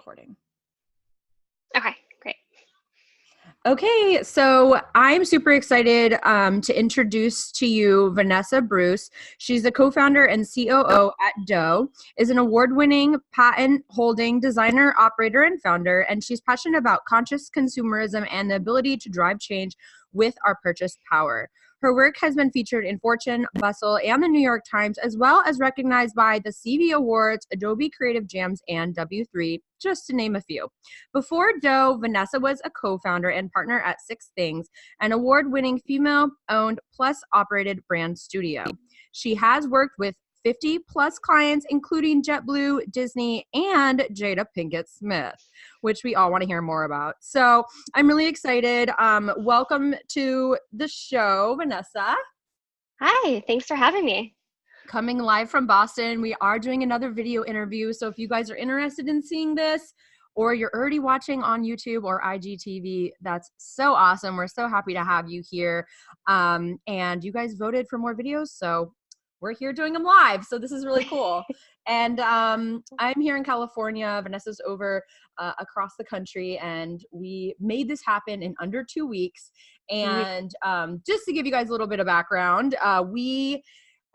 recording. Okay, great. Okay, so I'm super excited to introduce to you Vanessa Bruce. She's the co-founder and COO at Doe, is an award-winning patent-holding designer, operator, and founder, and she's passionate about conscious consumerism and the ability to drive change with our purchase power. Her work has been featured in Fortune, Bustle, and the New York Times, as well as recognized by the Stevie Awards, Adobe Creative Jams, and W3, just to name a few. Before Doe, Vanessa was a co-founder and partner at Six Things, an award-winning female-owned plus operated brand studio. She has worked with 50 plus clients, including JetBlue, Disney, and Jada Pinkett Smith, which we all want to hear more about. So I'm really excited. Welcome to the show, Vanessa. Hi, thanks for having me. Coming live from Boston. We are doing another video interview. So if you guys are interested in seeing this, or you're already watching on YouTube or IGTV, that's so awesome. We're so happy to have you here. And you guys voted for more videos, so we're here doing them live. So this is really cool. And I'm here in California. Vanessa's over across the country, and we made this happen in under 2 weeks. And just to give you guys a little bit of background, I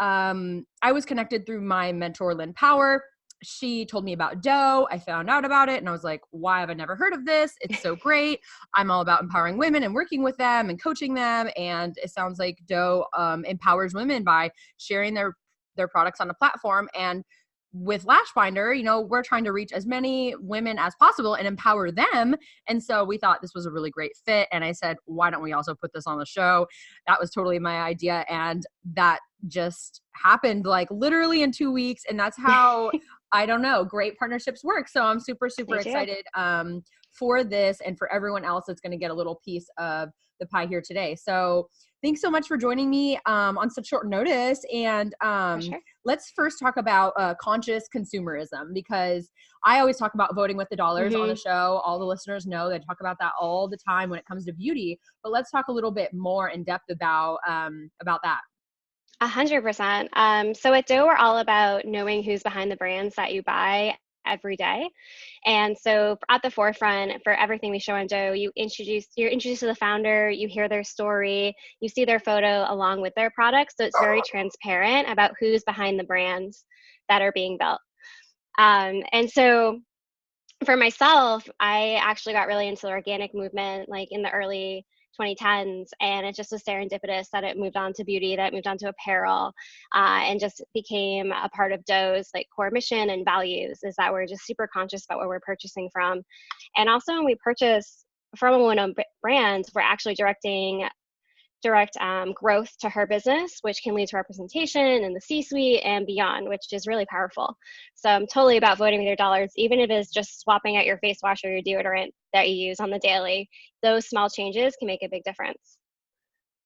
was connected through my mentor, Lynn Power. She told me about Doe. I found out about it and I was like, why have I never heard of this? It's so great. I'm all about empowering women and working with them and coaching them. And it sounds like Doe empowers women by sharing their products on a platform. And with Lashbinder, you know, we're trying to reach as many women as possible and empower them. And so we thought this was a really great fit. And I said, why don't we also put this on the show? That was totally my idea. And that just happened like literally in 2 weeks. And that's how, I don't know, great partnerships work. So I'm super excited for this and for everyone else that's going to get a little piece of the pie here today. So thanks so much for joining me on such short notice. And let's first talk about conscious consumerism, because I always talk about voting with the dollars on the show. All the listeners know they talk about that all the time when it comes to beauty. But let's talk a little bit more in depth about that. 100%. So at Doe, we're all about knowing who's behind the brands that you buy every day. And so at the forefront for everything we show on Doe, you're introduced to the founder, you hear their story, you see their photo along with their products. So it's very transparent about who's behind the brands that are being built. And so for myself, I actually got really into the organic movement like in the early 2010s, and it just was serendipitous that it moved on to beauty, that it moved on to apparel, and just became a part of Doe's like core mission and values, is that we're just super conscious about where we're purchasing from. And also when we purchase from a woman-owned brand, we're actually direct growth to her business, which can lead to representation in the C-suite and beyond, which is really powerful. So I'm totally about voting with your dollars, even if it's just swapping out your face wash or your deodorant that you use on the daily. Those small changes can make a big difference.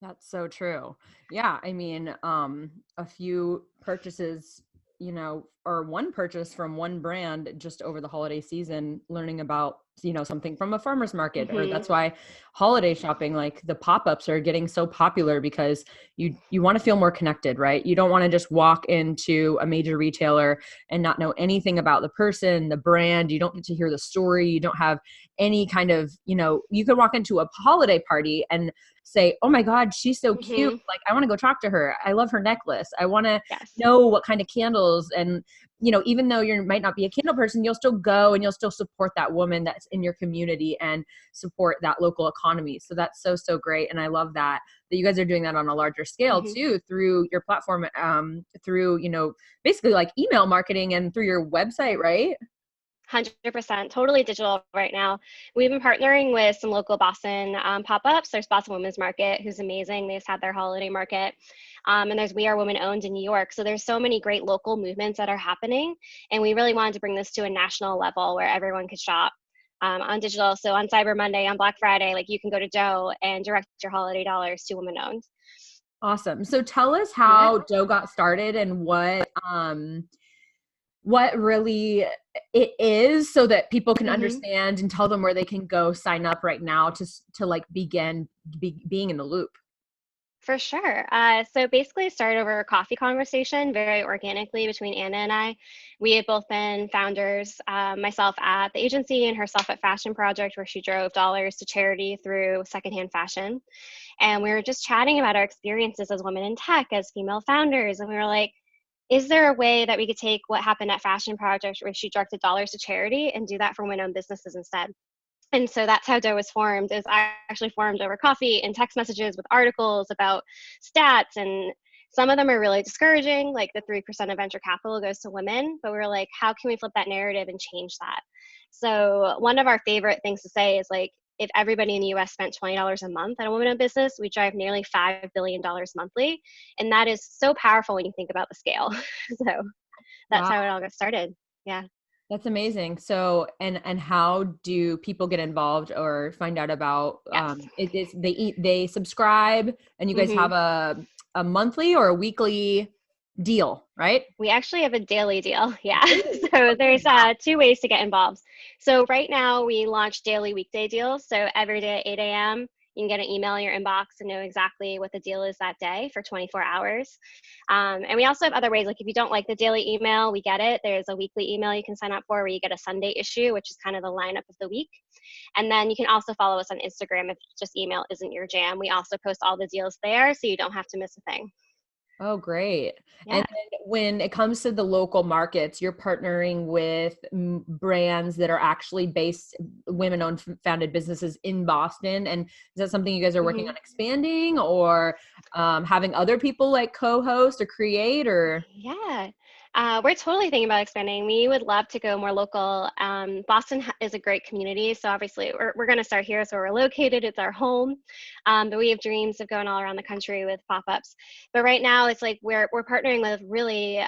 That's so true. Yeah. I mean, a few purchases, you know, or one purchase from one brand just over the holiday season, learning about, you know, something from a farmer's market, or that's why holiday shopping, like the pop-ups are getting so popular, because you want to feel more connected, right? You don't want to just walk into a major retailer and not know anything about the person, the brand. You don't get to hear the story. You don't have any kind of, you know, you could walk into a holiday party and say, oh my God, she's so cute. Like, I want to go talk to her. I love her necklace. I want to know what kind of candles. And, you know, even though you might not be a candle person, you'll still go and you'll still support that woman that's in your community and support that local economy. So that's so great. And I love that you guys are doing that on a larger scale too, through your platform, through, you know, basically like email marketing and through your website, right? 100%, totally digital right now. We've been partnering with some local Boston pop-ups. There's Boston Women's Market, who's amazing. They just had their holiday market. And there's We Are Women Owned in New York. So there's so many great local movements that are happening. And we really wanted to bring this to a national level where everyone could shop on digital. So on Cyber Monday, on Black Friday, like you can go to Doe and direct your holiday dollars to Women Owned. Awesome. So tell us how Doe got started and what really it is, so that people can understand, and tell them where they can go sign up right now to like begin being in the loop. For sure. So basically, it started over a coffee conversation very organically between Anna and I. We had both been founders, myself at the agency and herself at Fashion Project, where she drove dollars to charity through secondhand fashion. And we were just chatting about our experiences as women in tech, as female founders. And we were like, is there a way that we could take what happened at Fashion Project, where she directed dollars to charity, and do that for women owned businesses instead? And so that's how Doe was formed. Is actually formed over coffee and text messages with articles about stats, and some of them are really discouraging, like the 3% of venture capital goes to women, but we were like, how can we flip that narrative and change that? So one of our favorite things to say is like, if everybody in the US spent $20 a month at a woman-owned business, we drive nearly $5 billion monthly. And that is so powerful when you think about the scale. So that's Wow. how it all got started. Yeah. That's amazing. So, and how do people get involved or find out about Yes. it is they subscribe, and you guys Mm-hmm. have a monthly or a weekly deal, right? We actually have a daily deal. Yeah. Daily. So Okay, there's wow. two ways to get involved. So right now we launch daily weekday deals. So every day at 8 a.m., you can get an email in your inbox and know exactly what the deal is that day for 24 hours. And we also have other ways. Like if you don't like the daily email, we get it. There's a weekly email you can sign up for where you get a Sunday issue, which is kind of the lineup of the week. And then you can also follow us on Instagram if just email isn't your jam. We also post all the deals there so you don't have to miss a thing. Oh, great. And Yeah. then when it comes to the local markets, you're partnering with brands that are actually based, women-owned founded businesses in Boston. And is that something you guys are working Mm-hmm. on expanding, or having other people like co-host or create, or? Yeah, we're totally thinking about expanding. We would love to go more local. Boston is a great community, so obviously we're going to start here. So we're located; it's our home. But we have dreams of going all around the country with pop-ups. But right now, it's like we're partnering with really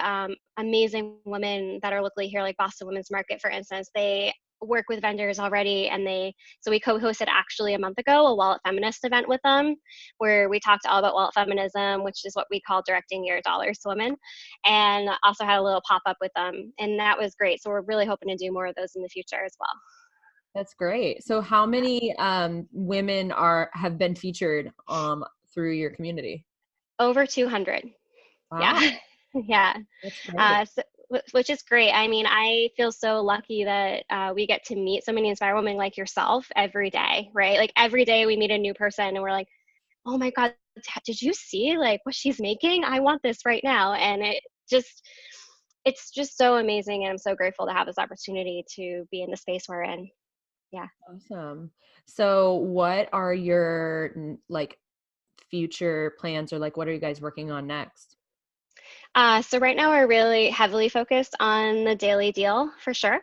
amazing women that are locally here, like Boston Women's Market, for instance. They work with vendors already, and so we co-hosted actually a month ago a Wallet Feminist event with them, where we talked all about wallet feminism, which is what we call directing your dollars to women, and also had a little pop up with them. And that was great. So we're really hoping to do more of those in the future as well. That's great. So how many women have been featured through your community? Over 200. Wow, Yeah. Yeah. that's great. So, which is great. I mean, I feel so lucky that we get to meet so many inspired women like yourself every day, right? Like every day we meet a new person and we're like, oh my God, did you see like what she's making? I want this right now. And just, it's just so amazing. And I'm so grateful to have this opportunity to be in the space we're in. Yeah. Awesome. So what are your like future plans, or like what are you guys working on next? So right now we're really heavily focused on the daily deal for sure.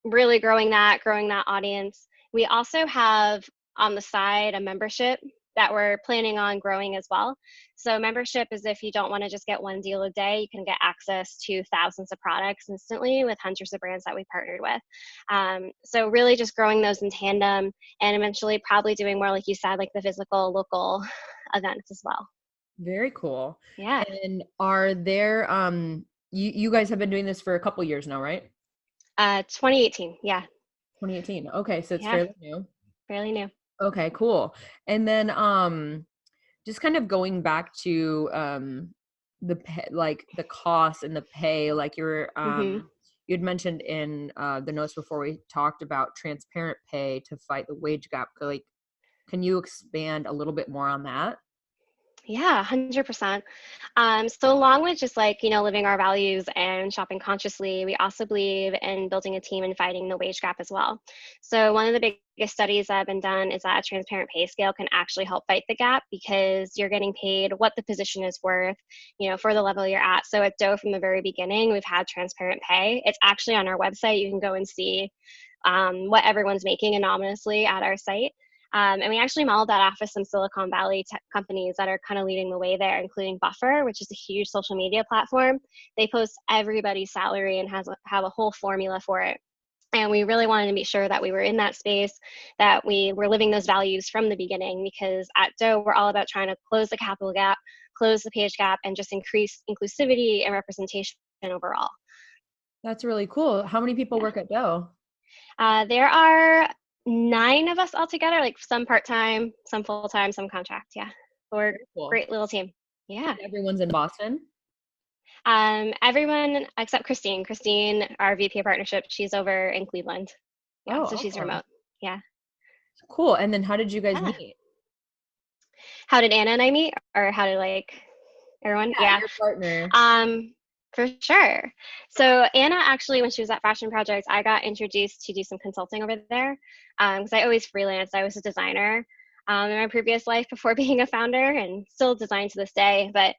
Really growing that audience. We also have on the side a membership that we're planning on growing as well. So membership is if you don't want to just get one deal a day, you can get access to thousands of products instantly with hundreds of brands that we partnered with. So really just growing those in tandem, and eventually probably doing more, like you said, like the physical local events as well. Very cool. Yeah. And are there you guys have been doing this for a couple years now, right? 2018. Yeah. 2018. Okay, so it's Yeah. fairly new. Fairly new. Okay, cool. And then just kind of going back to the pay, like the cost and the pay, like Hmm. you'd mentioned in the notes before we talked about transparent pay to fight the wage gap. Like, can you expand a little bit more on that? Yeah, 100%. So along with just like, living our values and shopping consciously, we also believe in building a team and fighting the wage gap as well. So one of the biggest studies that have been done is that a transparent pay scale can actually help fight the gap, because you're getting paid what the position is worth, for the level you're at. So at Doe, from the very beginning, we've had transparent pay. It's actually on our website. You can go and see what everyone's making anonymously at our site. And we actually modeled that off of some Silicon Valley tech companies that are kind of leading the way there, including Buffer, which is a huge social media platform. They post everybody's salary and have a whole formula for it. And we really wanted to make sure that we were in that space, that we were living those values from the beginning, because at Doe, we're all about trying to close the capital gap, close the page gap, and just increase inclusivity and representation overall. That's really cool. How many people Yeah. work at Doe? There are 9 of us altogether, like some part-time, some full-time, some contract. Yeah. We're a Very cool. great little team. Yeah. Everyone's in Boston? Everyone except Christine. Christine, our VP of partnership, she's over in Cleveland. Yeah, Oh, so she's awesome. remote. Yeah. Cool. And then how did you guys Yeah. meet? How did Anna and I meet, or how did like everyone? Yeah, Yeah. your partner. Um, for sure. So Anna actually, when she was at Fashion Project, I got introduced to do some consulting over there because I always freelanced. I was a designer in my previous life before being a founder, and still design to this day. But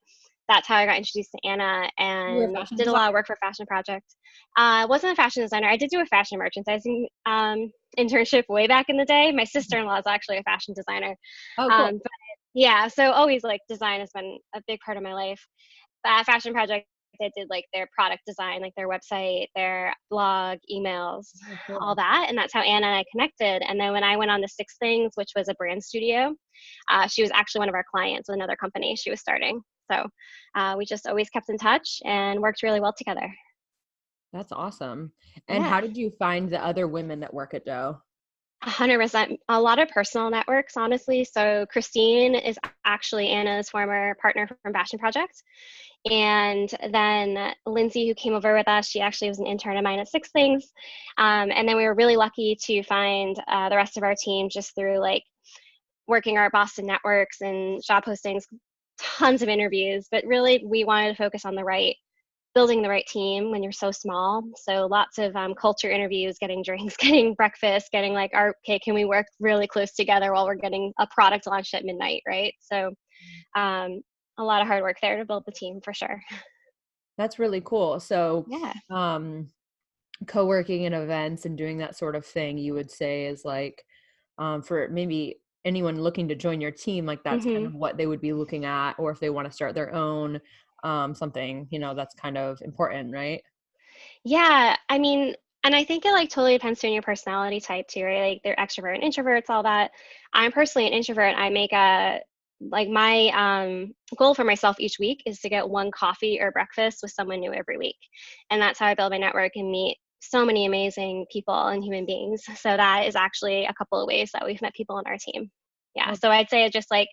that's how I got introduced to Anna You were a and fashion did a lot of designer? work for Fashion Project. I wasn't a fashion designer. I did do a fashion merchandising internship way back in the day. My sister-in-law is actually a fashion designer. Oh, cool. But yeah, so always like design has been a big part of my life. That Fashion Project, they did like their product design, like their website, their blog, emails, Oh, all cool. that. And that's how Anna and I connected. And then when I went on to Six Things, which was a brand studio, she was actually one of our clients with another company she was starting. So we just always kept in touch and worked really well together. That's awesome. And Yeah. how did you find the other women that work at Doe? 100%. A lot of personal networks, honestly. So Christine is actually Anna's former partner from Fashion Project. And then Lindsay, who came over with us, she actually was an intern of mine at Six Things. And then we were really lucky to find the rest of our team just through like working our Boston networks and job postings, tons of interviews. But really, we wanted to focus on building the right team when you're so small. So lots of culture interviews, getting drinks, getting breakfast, getting like, okay, can we work really close together while we're getting a product launched at midnight, right? So um, a lot of hard work there to build the team for sure. That's really cool. So, Yeah. um, co-working in events and doing that sort of thing, you would say is like, for maybe anyone looking to join your team, like that's kind Hmm. of what they would be looking at, or if they want to start their own, something, that's kind of important, right? Yeah. I mean, and I think it like totally depends on your personality type too, right? Like they're extrovert and introverts, all that. I'm personally an introvert. I make a like my goal for myself each week is to get one coffee or breakfast with someone new every week. And that's how I build my network and meet so many amazing people and human beings. So that is actually a couple of ways that we've met people on our team. Yeah. Oh, So I'd say just like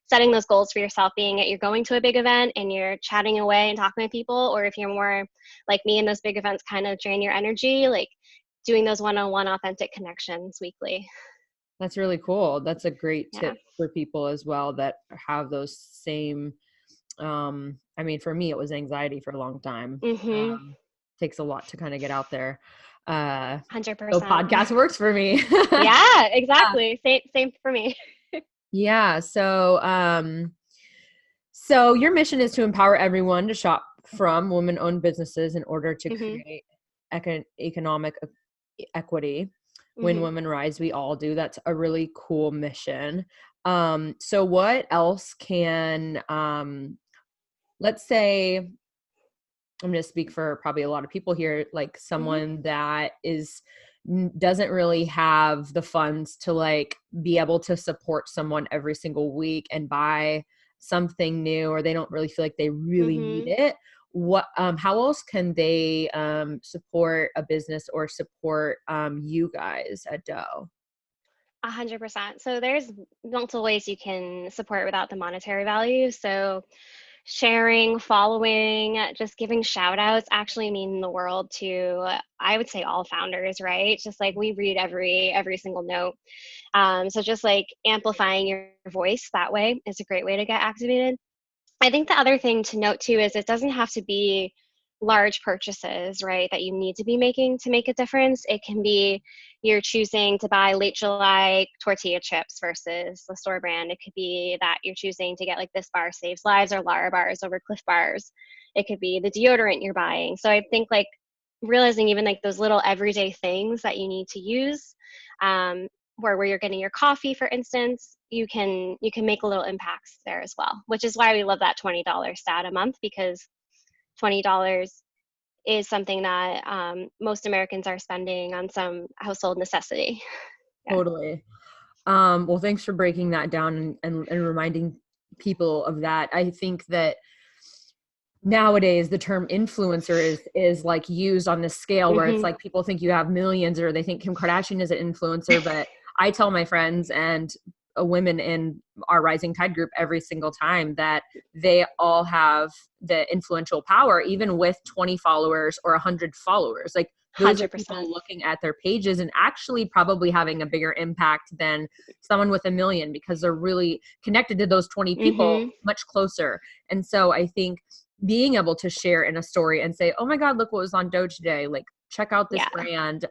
setting those goals for yourself, being that you're going to a big event and you're chatting away and talking to people, or if you're more like me and those big events kind of drain your energy, like doing those one-on-one authentic connections weekly. that's really cool. That's a great Yeah. tip for people as well that have those same, I mean, for me, it was anxiety for a long time. Mm-hmm. Takes a lot to kind of get out there. So 100%. podcast works for me. Yeah, Yeah. exactly. Same for me. Yeah. So your mission is to empower everyone to shop from women-owned businesses in order to Mm-hmm. create economic equity. When Mm-hmm. women rise, we all do. That's a really cool mission. So what else can, let's say, I'm going to speak for probably a lot of people here, like Mm-hmm. someone that doesn't really have the funds to like be able to support someone every single week and buy something new, or they don't really feel like they really need Mm-hmm. it. What how else can they support a business or support you guys at Doe? 100%. So there's multiple ways you can support without the monetary value. So sharing, following, just giving shout outs actually mean the world to, I would say, all founders, right? Just like we read every single note. So just like amplifying your voice that way is a great way to get activated. I think the other thing to note too is it doesn't have to be large purchases, right, that you need to be making to make a difference. It can be you're choosing to buy late July tortilla chips versus the store brand. It could be that you're choosing to get like This Bar Saves Lives or Lara bars over Cliff bars. It could be the deodorant you're buying. So I think like realizing even like those little everyday things that you need to use, um, where you're getting your coffee, for instance, you can make little impacts there as well, which is why we love that $20 stat a month, because $20 is something that most Americans are spending on some household necessity. Yeah. Totally. Well, thanks for breaking that down and reminding people of that. I think that nowadays the term influencer is like used on this scale where it's Hmm. like people think you have millions, or they think Kim Kardashian is an influencer. But I tell my friends, and women in our Rising Tide group every single time, that they all have the influential power, even with 20 followers or 100 followers. Like those are people 100%. looking at their pages and actually probably having a bigger impact than someone with 1 million, because they're really connected to those 20 people much closer. And so I think being able to share in a story and say, oh my God, look what was on Doe today. Like, check out this brand.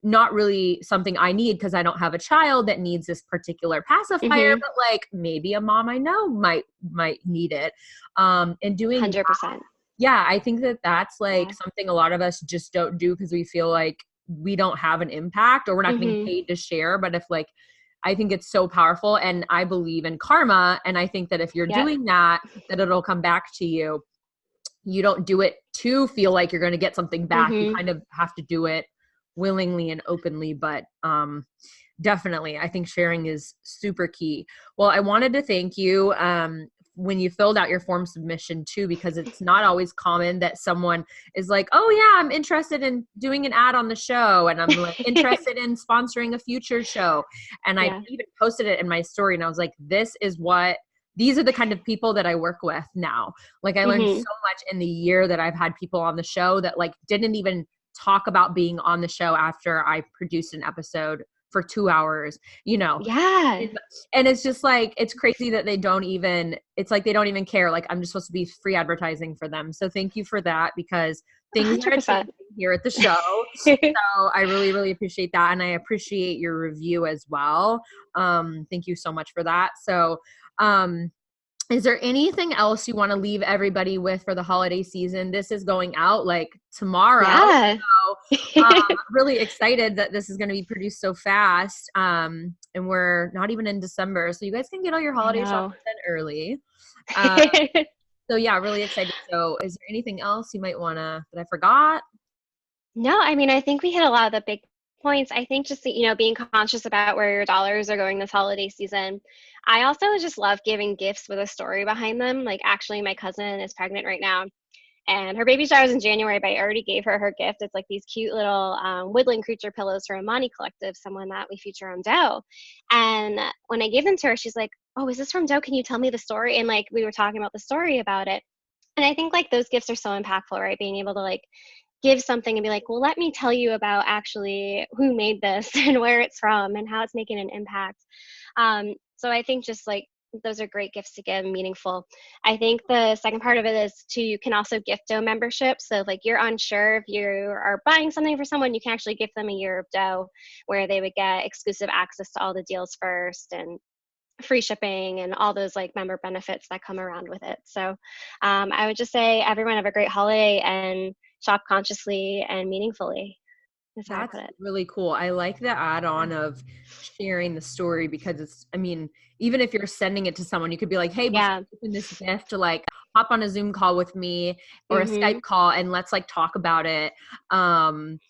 Not really something I need because I don't have a child that needs this particular pacifier, but like maybe a mom I know might need it. And doing 100%. yeah, I think that that's like something a lot of us just don't do because we feel like we don't have an impact or we're not getting paid to share. But if like, I think it's so powerful, and I believe in karma. And I think that if you're doing that it'll come back to you. You don't do it to feel like you're going to get something back. You kind of have to do it willingly and openly, but definitely I think sharing is super key. Well, I wanted to thank you when you filled out your form submission too, because it's not always common that someone is like, oh yeah, I'm interested in doing an ad on the show, and I'm like interested in sponsoring a future show. And I even posted it in my story, and I was like, these are the kind of people that I work with now. Like I learned so much in the year that I've had people on the show that like didn't even talk about being on the show after I produced an episode for 2 hours, you know? Yeah. And it's just like, it's crazy that it's like they don't even care. Like I'm just supposed to be free advertising for them. So thank you for that, because things 100%. are changing here at the show. So I really, really appreciate that. And I appreciate your review as well. Thank you so much for that. So, is there anything else you want to leave everybody with for the holiday season? This is going out like tomorrow. Yeah. So I'm really excited that this is going to be produced so fast. And we're not even in December. So you guys can get all your holiday shopping done early. So yeah, really excited. So is there anything else you might want to, that I forgot? No, I mean, I think we hit a lot of the big points. I think just, being conscious about where your dollars are going this holiday season. I also just love giving gifts with a story behind them. Like actually my cousin is pregnant right now and her baby shower is in January, but I already gave her gift. It's like these cute little woodland creature pillows from Amani Collective, someone that we feature on Doe. And when I gave them to her, she's like, oh, is this from Doe? Can you tell me the story? And like, we were talking about the story about it. And I think like those gifts are so impactful, right? Being able to like give something and be like, well, let me tell you about actually who made this and where it's from and how it's making an impact. So I think just like those are great gifts to give, meaningful. I think the second part of it is you can also gift Doe membership. So if like you're unsure if you are buying something for someone, you can actually gift them a year of Doe where they would get exclusive access to all the deals first and free shipping and all those like member benefits that come around with it. So I would just say everyone have a great holiday and shop consciously and meaningfully. That's how I put it. Really cool. I like the add-on of sharing the story because it's, I mean, even if you're sending it to someone, you could be like, hey, before you open this gift, to like hop on a Zoom call with me or a Skype call and let's like talk about it. And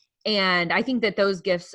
I think that those gifts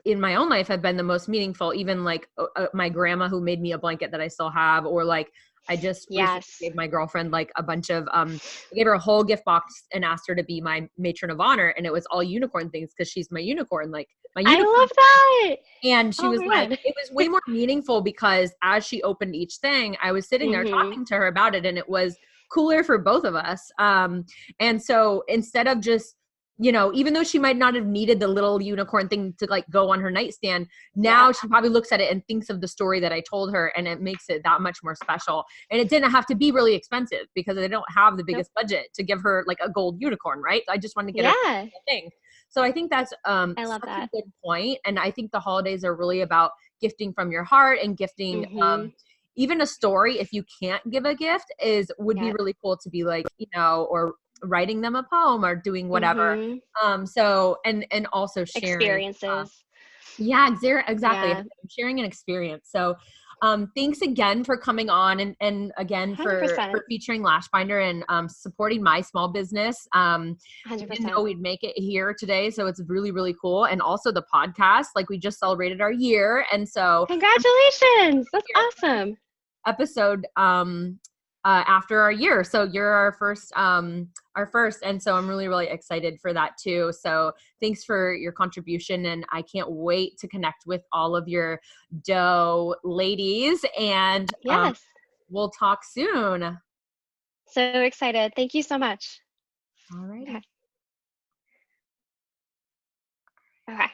in my own life have been the most meaningful, even like my grandma who made me a blanket that I still have, or like I just recently gave my girlfriend like a bunch of, I gave her a whole gift box and asked her to be my matron of honor. And it was all unicorn things because she's my unicorn, like my unicorn. I love that. And she was like, it was way more meaningful because as she opened each thing, I was sitting there talking to her about it and it was cooler for both of us. And so instead of just, even though she might not have needed the little unicorn thing to like go on her nightstand, now she probably looks at it and thinks of the story that I told her and it makes it that much more special. And it didn't have to be really expensive because I don't have the biggest budget to give her like a gold unicorn, right? I just wanted to get her a thing. So I think that's I love that. a good point. And I think the holidays are really about gifting from your heart and gifting even a story. If you can't give a gift would be really cool to be like, or writing them a poem or doing whatever. So, and also sharing experiences. Exactly. Yeah. Sharing an experience. So, thanks again for coming on and again for featuring Lashbinder and supporting my small business. 100%. Didn't know we'd make it here today, so it's really, really cool. And also the podcast, like we just celebrated our year, and so congratulations! That's awesome. Episode after our year. So you're our first. And so I'm really, really excited for that too. So thanks for your contribution. And I can't wait to connect with all of your dough ladies, and Yes. we'll talk soon. So excited. Thank you so much. All righty. Okay. Okay.